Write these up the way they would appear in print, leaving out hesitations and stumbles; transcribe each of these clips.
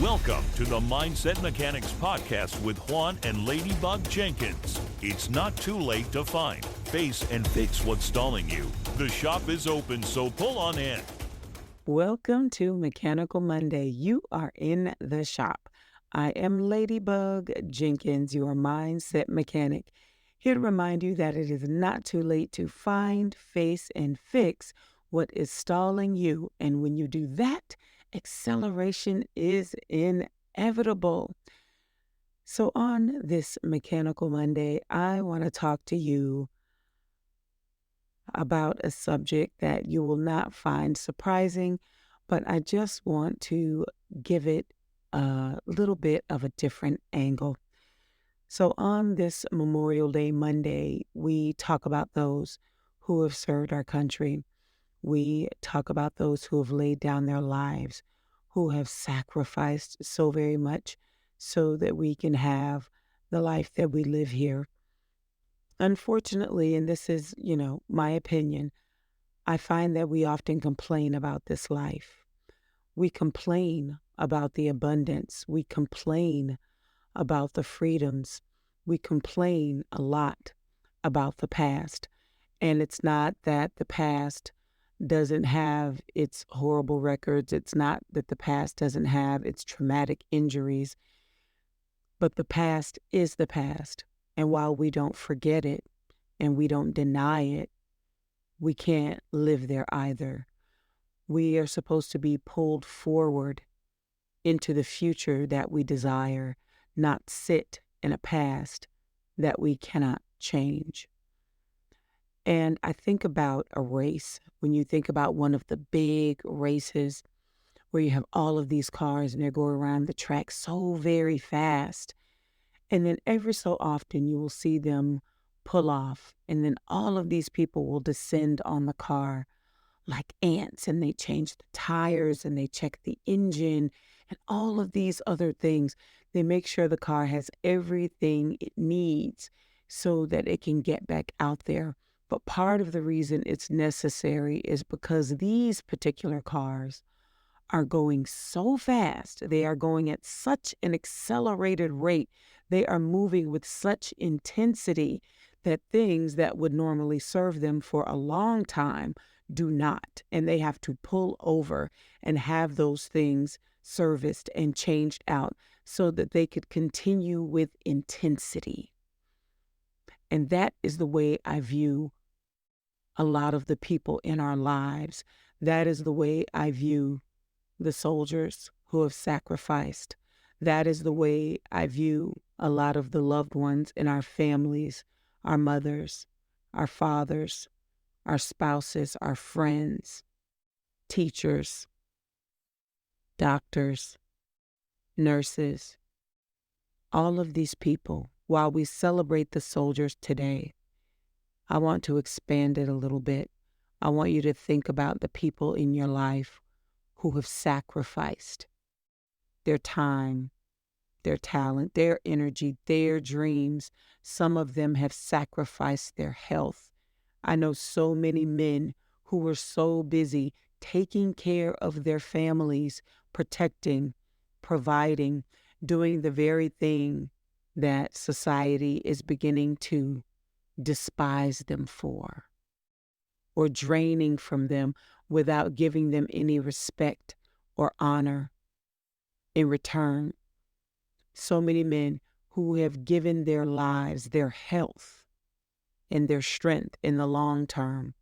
Welcome to the Mindset Mechanics Podcast with Juan and Ladybug Jenkins. It's not too late to find, face, and fix what's stalling you. The shop is open, so pull on in. Welcome to Mechanical Monday. You are in the shop. I am Ladybug Jenkins, your mindset mechanic, here to remind you that it is not too late to find, face, and fix what is stalling you. And when you do that, acceleration is inevitable. So on this Mechanical Monday, I want to talk to you about a subject that you will not find surprising, but I just want to give it a little bit of a different angle. So on this Memorial Day Monday, we talk about those who have served our country. We talk about those who have laid down their lives, who have sacrificed so very much so that we can have the life that we live here. Unfortunately, and this is, my opinion, I find that we often complain about this life. We complain about the abundance. We complain about the freedoms. We complain a lot about the past. And it's not that the past doesn't have its horrible records. It's not that the past doesn't have its traumatic injuries. But the past is the past. And while we don't forget it and we don't deny it, we can't live there either. We are supposed to be pulled forward into the future that we desire, not sit in a past that we cannot change. And I think about a race. When you think about one of the big races where you have all of these cars and they're going around the track so very fast, and then every so often you will see them pull off, and then all of these people will descend on the car like ants, and they change the tires and they check the engine and all of these other things. They make sure the car has everything it needs so that it can get back out there. But part of the reason it's necessary is because these particular cars are going so fast. They are going at such an accelerated rate. They are moving with such intensity that things that would normally serve them for a long time do not. And they have to pull over and have those things serviced and changed out so that they could continue with intensity. And that is the way I view a lot of the people in our lives. That is the way I view the soldiers who have sacrificed. That is the way I view a lot of the loved ones in our families, our mothers, our fathers, our spouses, our friends, teachers, doctors, nurses, all of these people. While we celebrate the soldiers today, I want to expand it a little bit. I want you to think about the people in your life who have sacrificed their time, their talent, their energy, their dreams. Some of them have sacrificed their health. I know so many men who were so busy taking care of their families, protecting, providing, doing the very thing that society is beginning to despise them for, or draining from them without giving them any respect or honor in return. So many men who have given their lives, their health, and their strength in the long term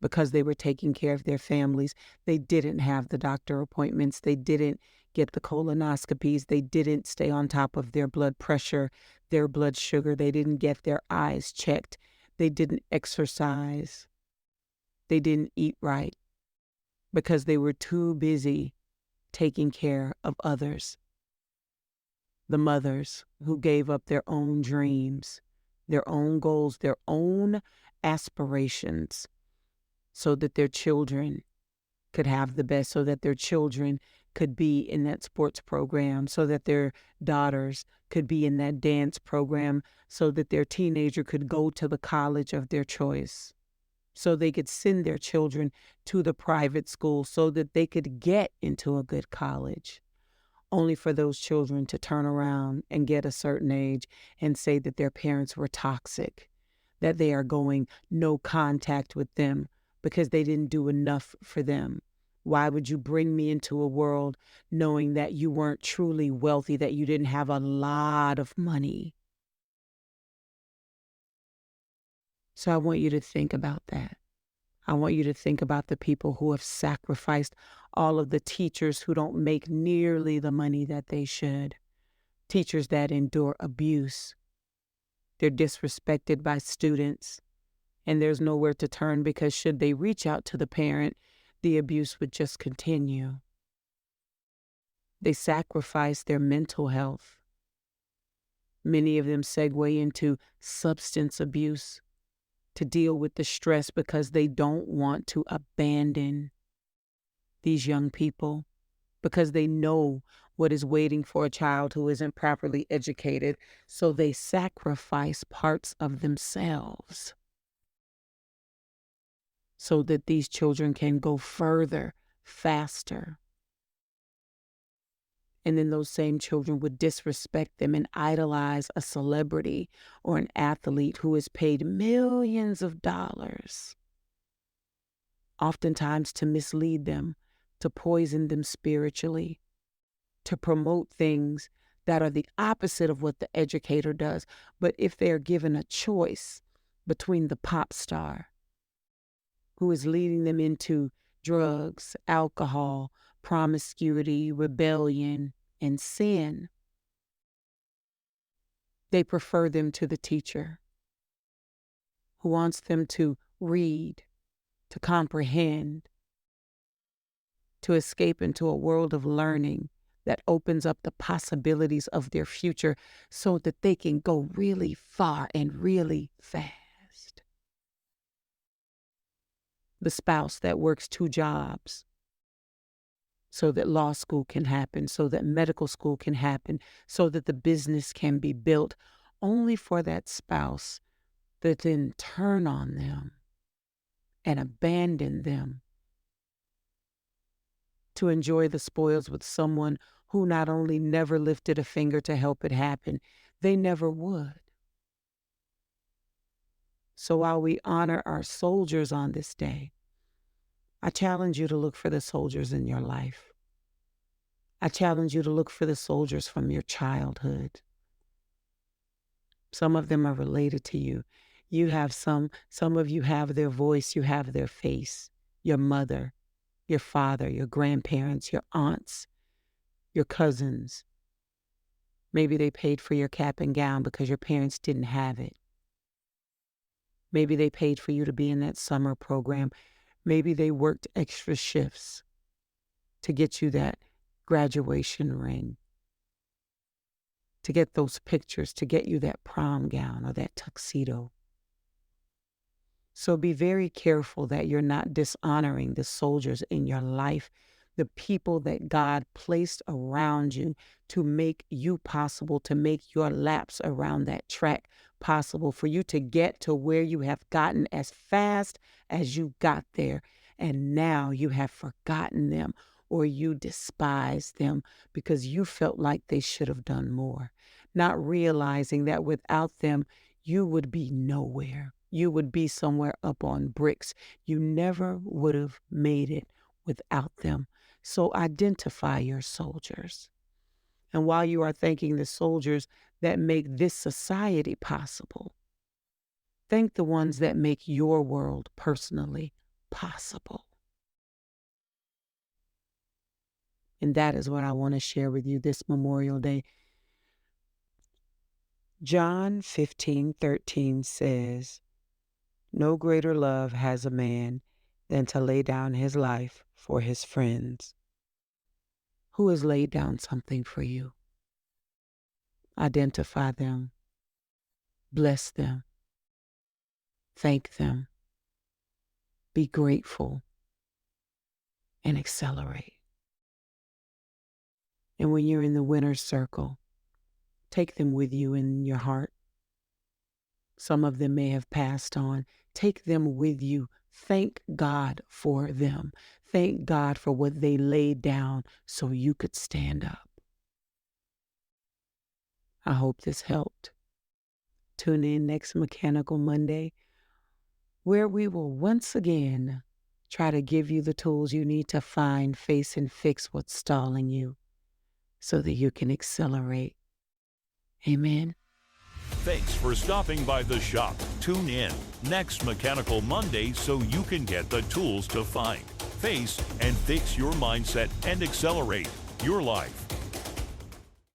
because they were taking care of their families. They didn't have the doctor appointments. They didn't get the colonoscopies. They didn't stay on top of their blood pressure, their blood sugar. They didn't get their eyes checked. They didn't exercise. They didn't eat right because they were too busy taking care of others. The mothers who gave up their own dreams, their own goals, their own aspirations so that their children could have the best, so that their children could be in that sports program, so that their daughters could be in that dance program, so that their teenager could go to the college of their choice, so they could send their children to the private school, so that they could get into a good college. only for those children to turn around and get a certain age and say that their parents were toxic, that they are going no contact with them because they didn't do enough for them. Why would you bring me into a world knowing that you weren't truly wealthy, that you didn't have a lot of money? So I want you to think about that. I want you to think about the people who have sacrificed, all of the teachers who don't make nearly the money that they should, teachers that endure abuse. They're disrespected by students, and there's nowhere to turn because should they reach out to the parent, the abuse would just continue. They sacrifice their mental health. Many of them segue into substance abuse to deal with the stress because they don't want to abandon these young people, because they know what is waiting for a child who isn't properly educated. So they sacrifice parts of themselves so that these children can go further, faster. And then those same children would disrespect them and idolize a celebrity or an athlete who is paid millions of dollars, oftentimes to mislead them, to poison them spiritually, to promote things that are the opposite of what the educator does. But if they are given a choice between the pop star who is leading them into drugs, alcohol, promiscuity, rebellion, and sin, they prefer them to the teacher who wants them to read, to comprehend, to escape into a world of learning that opens up the possibilities of their future so that they can go really far and really fast. The spouse that works 2 jobs so that law school can happen, so that medical school can happen, so that the business can be built, only for that spouse to then turn on them and abandon them to enjoy the spoils with someone who not only never lifted a finger to help it happen, they never would. So while we honor our soldiers on this day, I challenge you to look for the soldiers in your life. I challenge you to look for the soldiers from your childhood. Some of them are related to you. You have some of you have their voice, you have their face, your mother, your father, your grandparents, your aunts, your cousins. Maybe they paid for your cap and gown because your parents didn't have it. Maybe they paid for you to be in that summer program. Maybe they worked extra shifts to get you that graduation ring, to get those pictures, to get you that prom gown or that tuxedo. So be very careful that you're not dishonoring the soldiers in your life, the people that God placed around you to make you possible, to make your laps around that track possible, for you to get to where you have gotten as fast as you got there. And now you have forgotten them or you despise them because you felt like they should have done more, not realizing that without them, you would be nowhere. You would be somewhere up on bricks. You never would have made it without them. So identify your soldiers. And while you are thanking the soldiers that make this society possible, thank the ones that make your world personally possible. And that is what I want to share with you this Memorial Day. John 15:13 says, "No greater love has a man than to lay down his life for his friends." Who has laid down something for you? Identify them. Bless them. Thank them. Be grateful and accelerate. And when you're in the winner's circle, take them with you in your heart. Some of them may have passed on. Take them with you. Thank God for them. Thank God for what they laid down so you could stand up. I hope this helped. Tune in next Mechanical Monday, where we will once again try to give you the tools you need to find, face, and fix what's stalling you so that you can accelerate. Amen. Thanks for stopping by the shop. Tune in next Mechanical Monday so you can get the tools to find, face, and fix your mindset and accelerate your life.